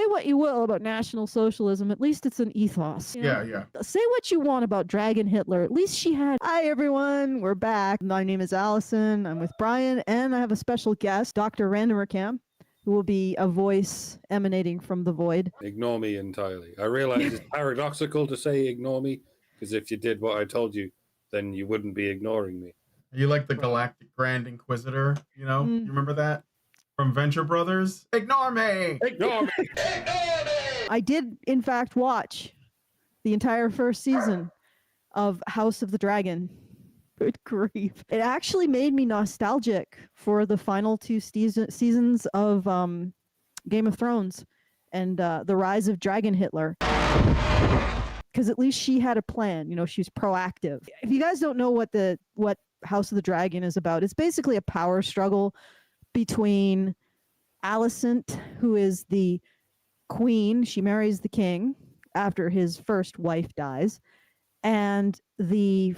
say what you will about National Socialism, at least it's an ethos. Yeah. Say what you want about Dragon Hitler. At least she had... Hi, everyone. We're back. My name is Alison. I'm with Brian, and I have a special guest, Dr. Randomercam, who will be a voice emanating from the void. Ignore me entirely. I realize it's paradoxical to say ignore me, because if you did what I told you, then you wouldn't be ignoring me. You like the Galactic Grand Inquisitor, you know? You remember that? From Venture Brothers? Ignore me! Ignore me! I did, in fact, watch the entire first season of House of the Dragon. Good grief. It actually made me nostalgic for the final two seasons of Game of Thrones and the rise of Dragon Hitler. Because at least she had a plan. You know, she was proactive. If you guys don't know what House of the Dragon is about, it's basically a power struggle between Alison, who is the queen. She marries the king after his first wife dies, and the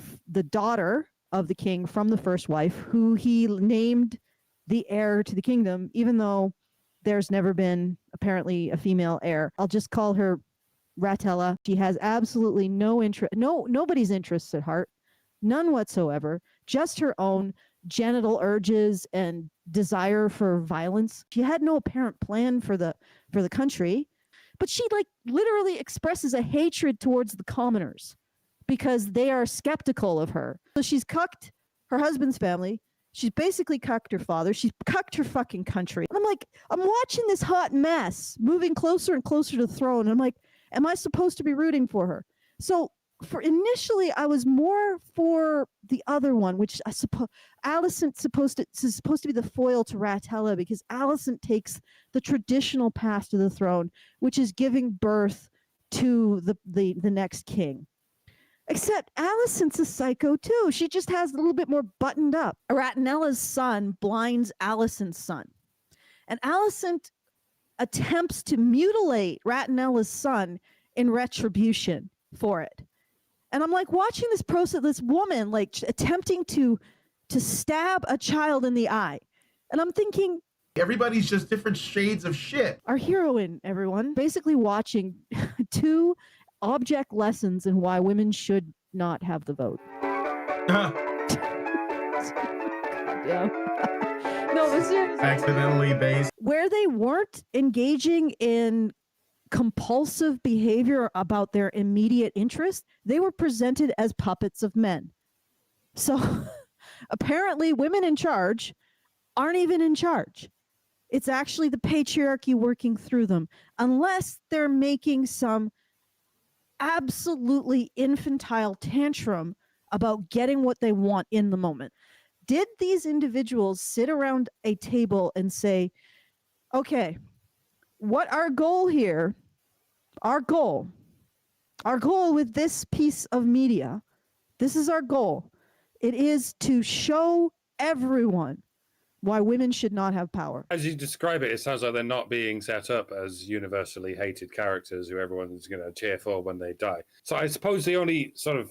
daughter of the king from the first wife, who he named the heir to the kingdom, even though there's never been apparently a female heir. I'll just call her Ratella. She has absolutely no interest, nobody's interests at heart, none whatsoever, just her own genital urges and desire for violence. She had no apparent plan for the country, but she literally expresses a hatred towards the commoners because they are skeptical of her. So she's cucked her husband's family. She's basically cucked her father. She's cucked her fucking country. And I'm watching this hot mess moving closer and closer to the throne. And I'm like, am I supposed to be rooting for her? So initially, I was more for the other one, which I suppose Alison's supposed to be the foil to Ratella, because Alison takes the traditional path to the throne, which is giving birth to the next king. Except Alison's a psycho too. She just has a little bit more buttoned up. Ratinella's son blinds Alison's son, and Alison attempts to mutilate Ratinella's son in retribution for it. And I'm watching this process, this woman attempting to stab a child in the eye. And I'm thinking, everybody's just different shades of shit. Our heroine, everyone, basically watching two object lessons in why women should not have the vote. Yeah. No, but seriously. Accidentally based. Where they weren't engaging in compulsive behavior about their immediate interest, they were presented as puppets of men. So apparently women in charge aren't even in charge. It's actually the patriarchy working through them, unless they're making some absolutely infantile tantrum about getting what they want in the moment. Did these individuals sit around a table and say, okay, what our goal here, our goal with this piece of media, this is our goal. It is to show everyone why women should not have power. As you describe it, it sounds like they're not being set up as universally hated characters who everyone's going to cheer for when they die. So I suppose the only sort of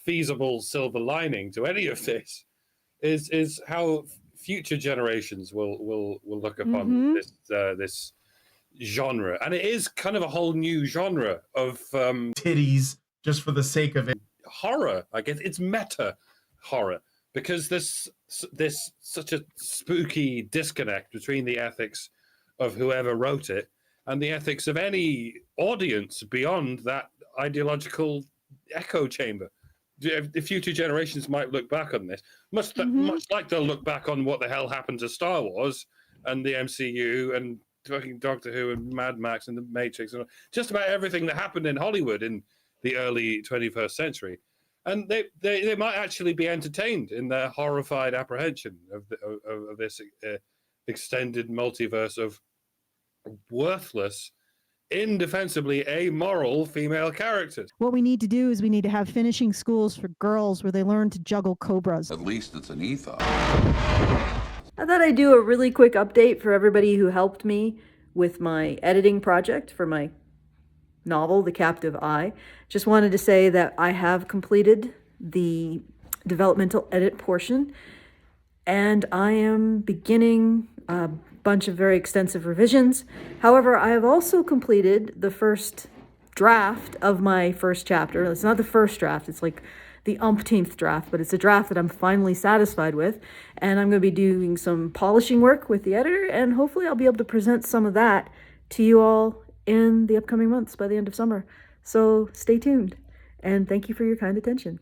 feasible silver lining to any of this is how future generations will look upon this genre. And it is kind of a whole new genre of titties just for the sake of it. Horror. I guess it's meta horror, because there's such a spooky disconnect between the ethics of whoever wrote it and the ethics of any audience beyond that ideological echo chamber. The future generations might look back on this, much like they'll look back on what the hell happened to Star Wars and the MCU and fucking Doctor Who and Mad Max and the Matrix and just about everything that happened in Hollywood in the early 21st century. And they might actually be entertained in their horrified apprehension of this extended multiverse of worthless, indefensibly amoral female characters. What we need to do is we need to have finishing schools for girls where they learn to juggle cobras. At least it's an ethos. I thought I'd do a really quick update for everybody who helped me with my editing project for my novel, The Captive Eye. Just wanted to say that I have completed the developmental edit portion, and I am beginning bunch of very extensive revisions. However, I have also completed the first draft of my first chapter. It's not the first draft, it's like the umpteenth draft, but it's a draft that I'm finally satisfied with. And I'm going to be doing some polishing work with the editor, and hopefully I'll be able to present some of that to you all in the upcoming months by the end of summer. So stay tuned, and thank you for your kind attention.